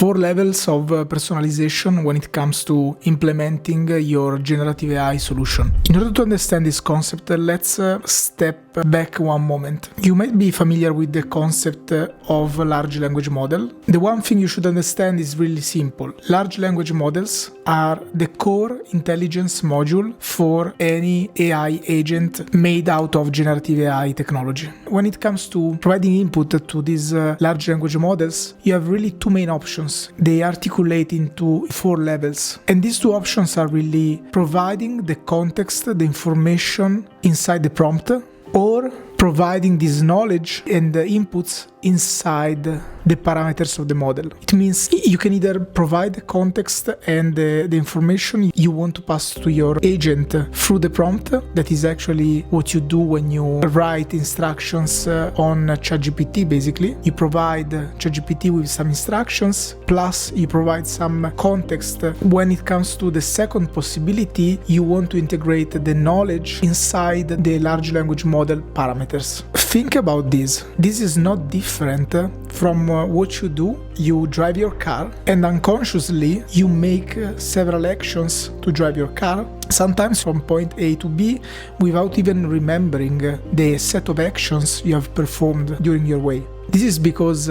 4 levels of personalization when it comes to implementing your generative AI solution. In order to understand this concept, let's step back one moment. You might be familiar with the concept of large language model. The one thing you should understand is really simple. Large language models are the core intelligence module for any AI agent made out of generative AI technology. When it comes to providing input to these large language models, you have really two main options. They articulate into 4 levels. And these two options are really providing the context, the information inside the prompt, or providing this knowledge and the inputs inside the parameters of the model. It means you can either provide the context and the information you want to pass to your agent through the prompt. That is actually what you do when you write instructions on ChatGPT, basically. You provide ChatGPT with some instructions, plus you provide some context. When it comes to the second possibility, you want to integrate the knowledge inside the large language model parameters. Think about this. This is not different from what you do. You drive your car and unconsciously you make several actions to drive your car, sometimes from point A to B, without even remembering the set of actions you have performed during your way. This is because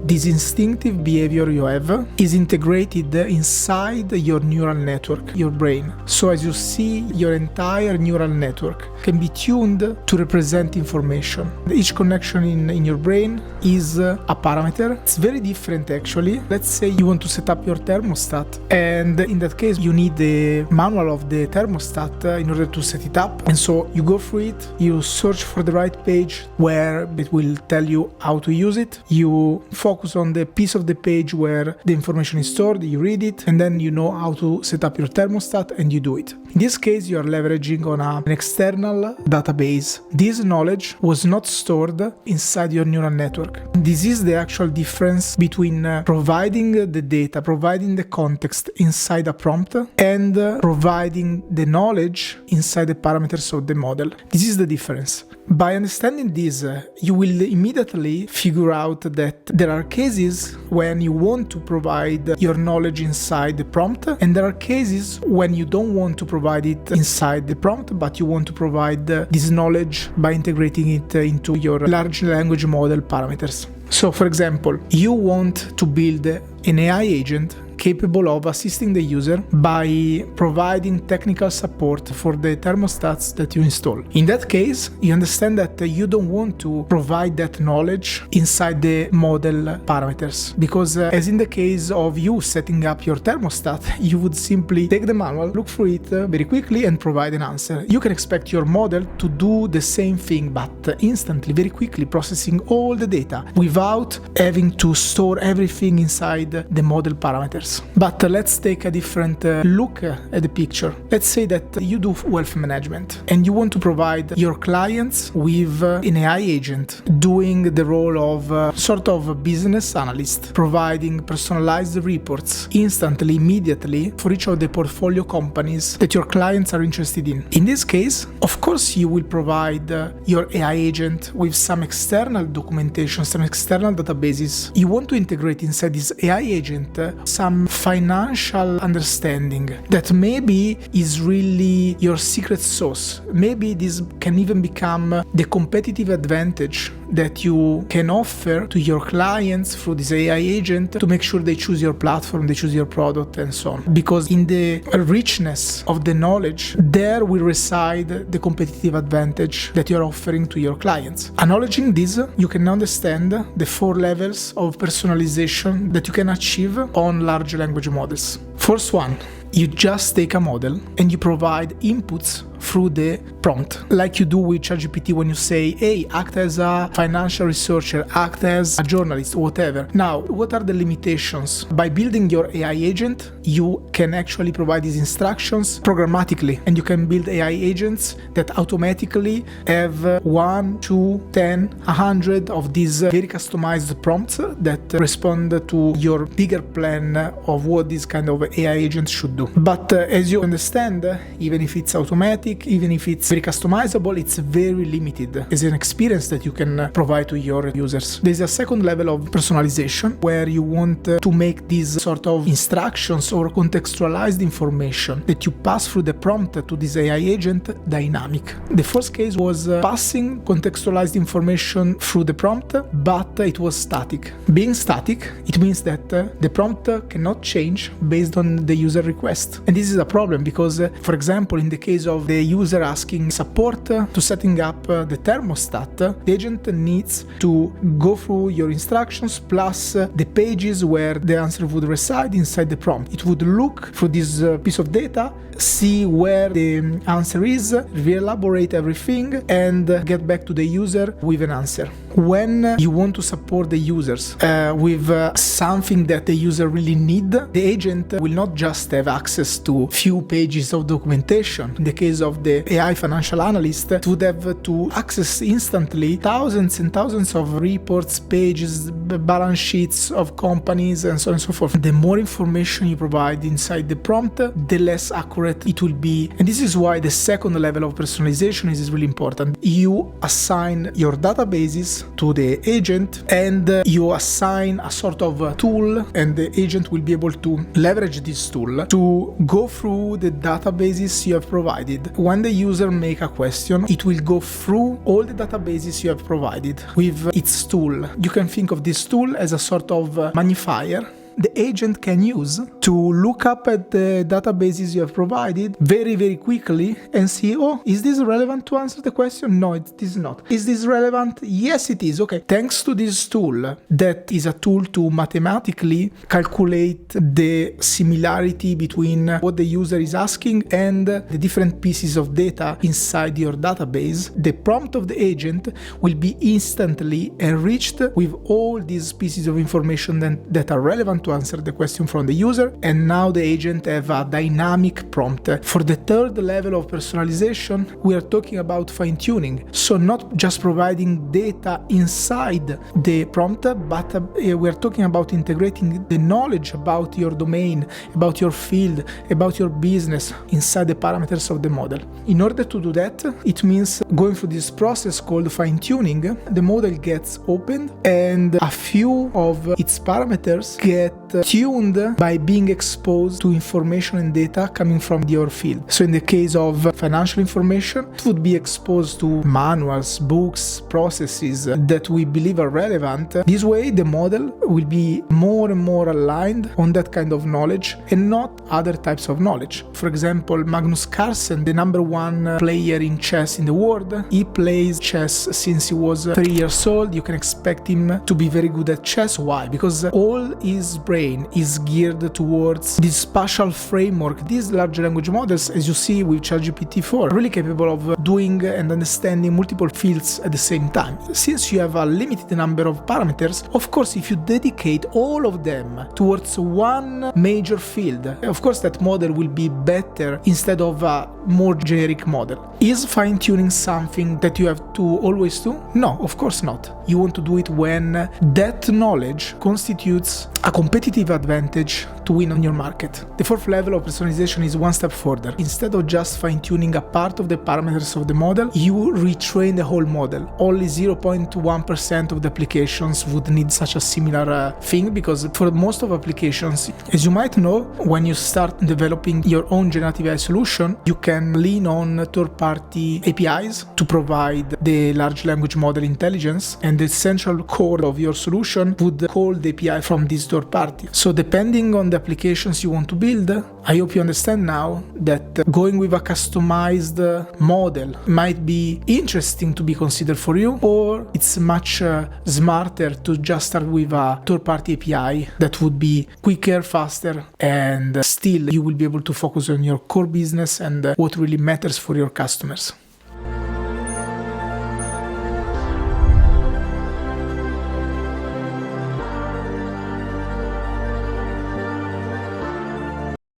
this instinctive behavior you have is integrated inside your neural network, your brain. So as you see, your entire neural network can be tuned to represent information. Each connection in your brain is a parameter. It's very different actually. Let's say you want to set up your thermostat, and in that case you need the manual of the thermostat in order to set it up. And so you go through it, you search for the right page where it will tell you how to use it. You focus on the piece of the page where the information is stored, you read it, and then you know how to set up your thermostat and you do it. In this case, you are leveraging on an external database. This knowledge was not stored inside your neural network. This is the actual difference between providing the data, providing the context inside a prompt, and providing the knowledge inside the parameters of the model. This is the difference. By understanding this, you will immediately figure out that there are cases when you want to provide your knowledge inside the prompt, and there are cases when you don't want to provide it inside the prompt, but you want to provide this knowledge by integrating it into your large language model parameters. So, for example, you want to build an AI agent capable of assisting the user by providing technical support for the thermostats that you install. In that case, you understand that you don't want to provide that knowledge inside the model parameters, because as in the case of you setting up your thermostat, you would simply take the manual, look through it very quickly and provide an answer. You can expect your model to do the same thing, but instantly, very quickly, processing all the data without having to store everything inside the model parameters. But let's take a different look at the picture. Let's say that you do wealth management and you want to provide your clients with an AI agent doing the role of sort of a business analyst, providing personalized reports instantly, immediately for each of the portfolio companies that your clients are interested in. In this case, of course, you will provide your AI agent with some external documentation, some external databases. You want to integrate inside this AI agent some financial understanding that maybe is really your secret sauce. Maybe this can even become the competitive advantage that you can offer to your clients through this AI agent to make sure they choose your platform, they choose your product, and so on. Because in the richness of the knowledge, there will reside the competitive advantage that you're offering to your clients. Acknowledging this, you can understand the 4 levels of personalization that you can achieve on large language models. First one, you just take a model and you provide inputs through the prompt, like you do with ChatGPT when you say, hey, act as a financial researcher, act as a journalist, whatever. Now, what are the limitations? By building your AI agent, you can actually provide these instructions programmatically, and you can build AI agents that automatically have 1, 2, 10, 100 of these very customized prompts that respond to your bigger plan of what this kind of AI agent should do. But as you understand, even if it's automatic, even if it's very customizable, it's very limited as an experience that you can provide to your users. There's a second level of personalization where you want to make these sort of instructions or contextualized information that you pass through the prompt to this AI agent dynamic. The first case was passing contextualized information through the prompt, but it was static. Being static, it means that the prompt cannot change based on the user request. And this is a problem because, for example, in the case of the user asking support to setting up the thermostat, the agent needs to go through your instructions plus the pages where the answer would reside inside the prompt. It would look through this piece of data, see where the answer is, re-elaborate everything, and get back to the user with an answer. When you want to support the users with something that the user really need, the agent will not just have access to few pages of documentation. In the case of the AI financial analyst, it would have to access instantly thousands and thousands of reports, pages, balance sheets of companies, and so on and so forth. The more information you provide inside the prompt, the less accurate it will be. And this is why the second level of personalization is really important. You assign your databases to the agent and you assign a sort of tool, and the agent will be able to leverage this tool to go through the databases you have provided. When the user make a question, it will go through all the databases you have provided with its tool. You can think of this tool as a sort of magnifier the agent can use to look up at the databases you have provided very, very quickly and see, oh, is this relevant to answer the question? No, it is not. Is this relevant? Yes, it is. Okay. Thanks to this tool, that is a tool to mathematically calculate the similarity between what the user is asking and the different pieces of data inside your database, the prompt of the agent will be instantly enriched with all these pieces of information that are relevant to answer the question from the user, and now the agent have a dynamic prompt. For the third level of personalization, we are talking about fine-tuning. So not just providing data inside the prompt, but we are talking about integrating the knowledge about your domain, about your field, about your business inside the parameters of the model. In order to do that, it means going through this process called fine-tuning. The model gets opened and a few of its parameters get tuned by being exposed to information and data coming from your field. So in the case of financial information, it would be exposed to manuals, books, processes that we believe are relevant. This way, the model will be more and more aligned on that kind of knowledge and not other types of knowledge. For example, Magnus Carlsen, the number one player in chess in the world, he plays chess since he was 3 years old. You can expect him to be very good at chess. Why? Because all his brain is geared towards this spatial framework. These large language models, as you see with ChatGPT-4, are really capable of doing and understanding multiple fields at the same time. Since you have a limited number of parameters, of course, if you dedicate all of them towards one major field, of course that model will be better instead of a more generic model. Is fine-tuning something that you have to always do? No, of course not. You want to do it when that knowledge constitutes a competitive advantage to win on your market. The fourth level of personalization is one step further. Instead of just fine-tuning a part of the parameters of the model, you retrain the whole model. Only 0.1% of the applications would need such a similar thing, because for most of applications, as you might know, when you start developing your own generative AI solution, you can lean on third-party APIs to provide the large language model intelligence, and the central core of your solution would call the API from this third party. So depending on the applications you want to build, I hope you understand now that going with a customized model might be interesting to be considered for you, or it's much smarter to just start with a third-party API that would be quicker, faster, and still you will be able to focus on your core business and what really matters for your customers.